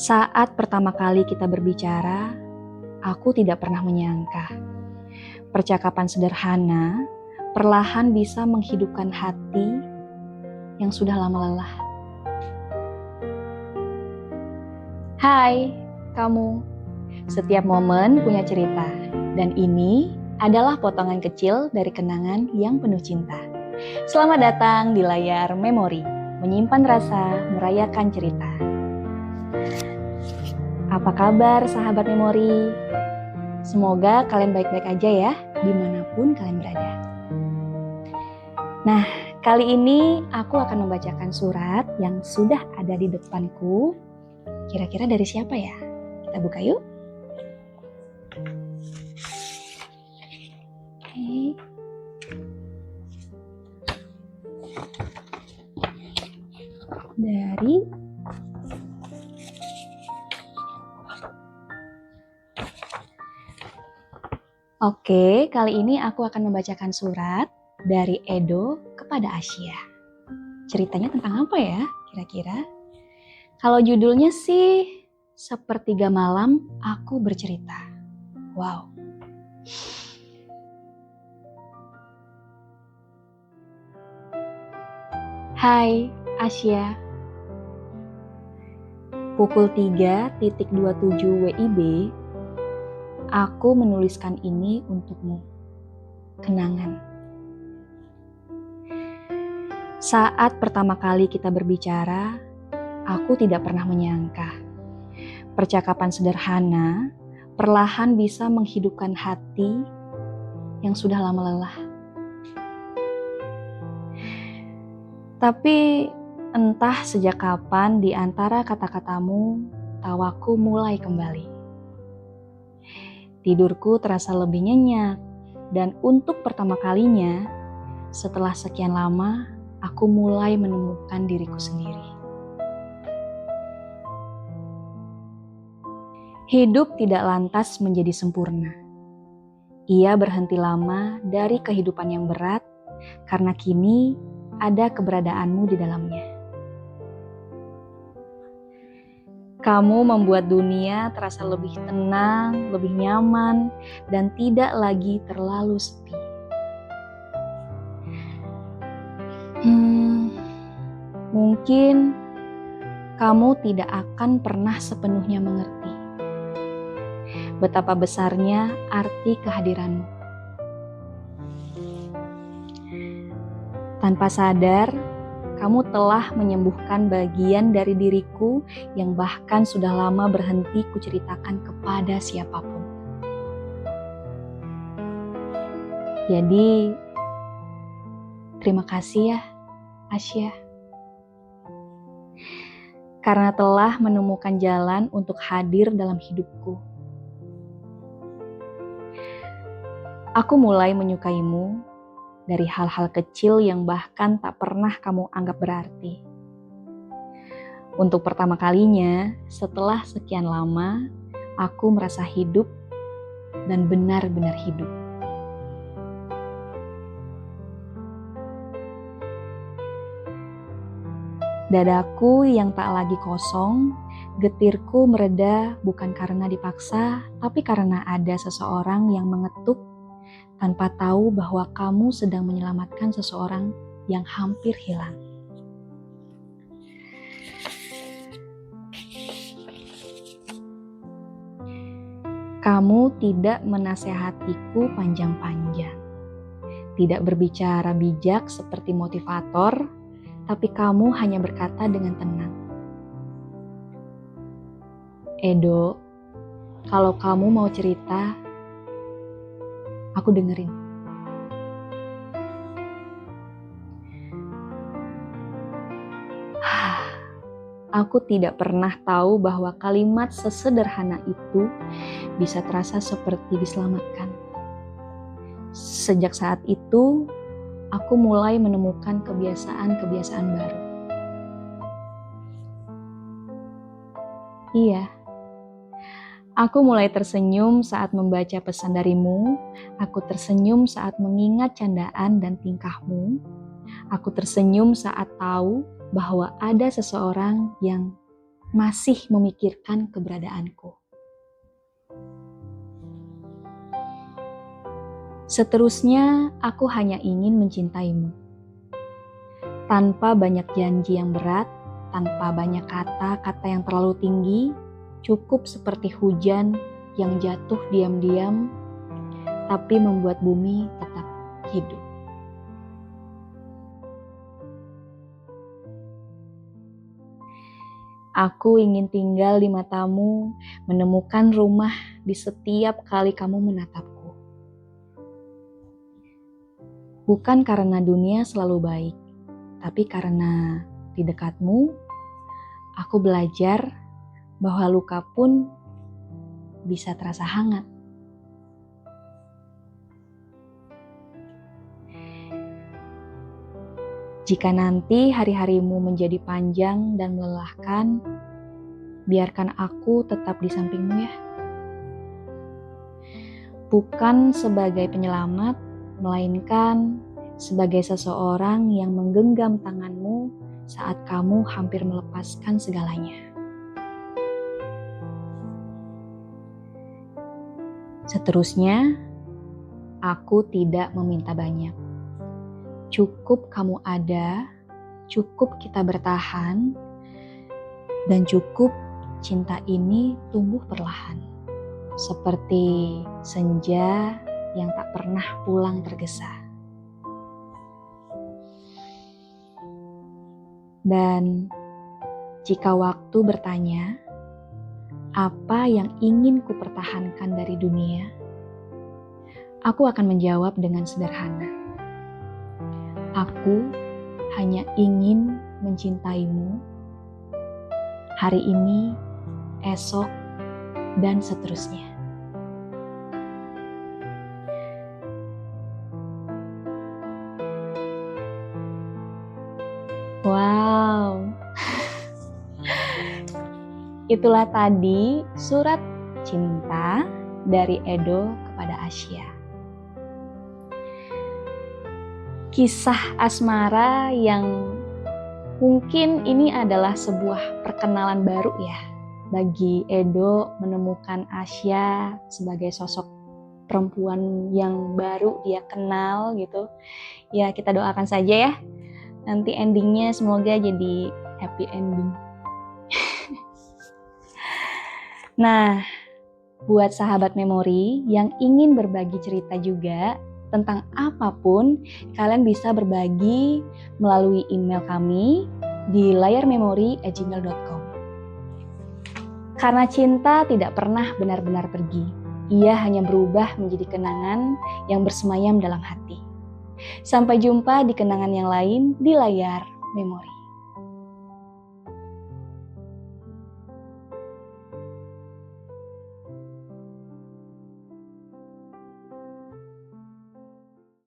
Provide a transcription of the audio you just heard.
Saat pertama kali kita berbicara, aku tidak pernah menyangka percakapan sederhana perlahan bisa menghidupkan hati yang sudah lama lelah. Hai, kamu. Setiap momen punya cerita, dan ini adalah potongan kecil dari kenangan yang penuh cinta. Selamat datang di layar memori, menyimpan rasa, merayakan cerita. Apa kabar sahabat memori? Semoga kalian baik-baik aja ya, dimanapun kalian berada. Nah, kali ini aku akan membacakan surat yang sudah ada di depanku. Kira-kira dari siapa ya? Kita buka yuk. Oke. Dari Oke, kali ini aku akan membacakan surat dari Edo kepada Asia. Ceritanya tentang apa ya kira-kira? Kalau judulnya sih Sepertiga Malam Aku Bercerita. Wow. Hai Asia. Pukul 3.27 WIB, aku menuliskan ini untukmu. Kenangan. Saat pertama kali kita berbicara, aku tidak pernah menyangka percakapan sederhana perlahan bisa menghidupkan hati yang sudah lama lelah. Tapi entah sejak kapan di antara kata-katamu, tawaku mulai kembali. Tidurku terasa lebih nyenyak, dan untuk pertama kalinya, setelah sekian lama, aku mulai menemukan diriku sendiri. Hidup tidak lantas menjadi sempurna. Ia berhenti lama dari kehidupan yang berat, karena kini ada keberadaanmu di dalamnya. Kamu membuat dunia terasa lebih tenang, lebih nyaman, dan tidak lagi terlalu sepi. Mungkin kamu tidak akan pernah sepenuhnya mengerti betapa besarnya arti kehadiranmu. Tanpa sadar, kamu telah menyembuhkan bagian dari diriku yang bahkan sudah lama berhenti kuceritakan kepada siapapun. Jadi, terima kasih ya, Asia. Karena telah menemukan jalan untuk hadir dalam hidupku. Aku mulai menyukaimu dari hal-hal kecil yang bahkan tak pernah kamu anggap berarti. Untuk pertama kalinya, setelah sekian lama, aku merasa hidup dan benar-benar hidup. Dadaku yang tak lagi kosong, getirku mereda bukan karena dipaksa, tapi karena ada seseorang yang mengetuk tanpa tahu bahwa kamu sedang menyelamatkan seseorang yang hampir hilang. Kamu tidak menasehatiku panjang-panjang, tidak berbicara bijak seperti motivator, tapi kamu hanya berkata dengan tenang. Edo, kalau kamu mau cerita, aku dengerin. Aku tidak pernah tahu bahwa kalimat sesederhana itu bisa terasa seperti diselamatkan. Sejak saat itu, aku mulai menemukan kebiasaan-kebiasaan baru. Iya, aku mulai tersenyum saat membaca pesan darimu. Aku tersenyum saat mengingat candaan dan tingkahmu. Aku tersenyum saat tahu bahwa ada seseorang yang masih memikirkan keberadaanku. Seterusnya, aku hanya ingin mencintaimu. Tanpa banyak janji yang berat, tanpa banyak kata-kata yang terlalu tinggi, cukup seperti hujan yang jatuh diam-diam, tapi membuat bumi tetap hidup. Aku ingin tinggal di matamu, menemukan rumah di setiap kali kamu menatapku. Bukan karena dunia selalu baik, tapi karena di dekatmu, aku belajar bahwa luka pun bisa terasa hangat. Jika nanti hari-harimu menjadi panjang dan melelahkan, biarkan aku tetap di sampingmu ya. Bukan sebagai penyelamat, melainkan sebagai seseorang yang menggenggam tanganmu saat kamu hampir melepaskan segalanya. Seterusnya, aku tidak meminta banyak. Cukup kamu ada, cukup kita bertahan, dan cukup cinta ini tumbuh perlahan. Seperti senja yang tak pernah pulang tergesa. Dan jika waktu bertanya, apa yang ingin ku pertahankan dari dunia? Aku akan menjawab dengan sederhana. Aku hanya ingin mencintaimu hari ini, esok, dan seterusnya. Wow, itulah tadi surat cinta dari Edo kepada Asya. Kisah asmara yang mungkin ini adalah sebuah perkenalan baru ya bagi Edo menemukan Asya sebagai sosok perempuan yang baru dia kenal gitu. Ya kita doakan saja ya, nanti endingnya semoga jadi happy ending. Nah, buat sahabat memori yang ingin berbagi cerita juga tentang apapun, kalian bisa berbagi melalui email kami di layarmemori@gmail.com. Karena cinta tidak pernah benar-benar pergi, ia hanya berubah menjadi kenangan yang bersemayam dalam hati. Sampai jumpa di kenangan yang lain di layar memori.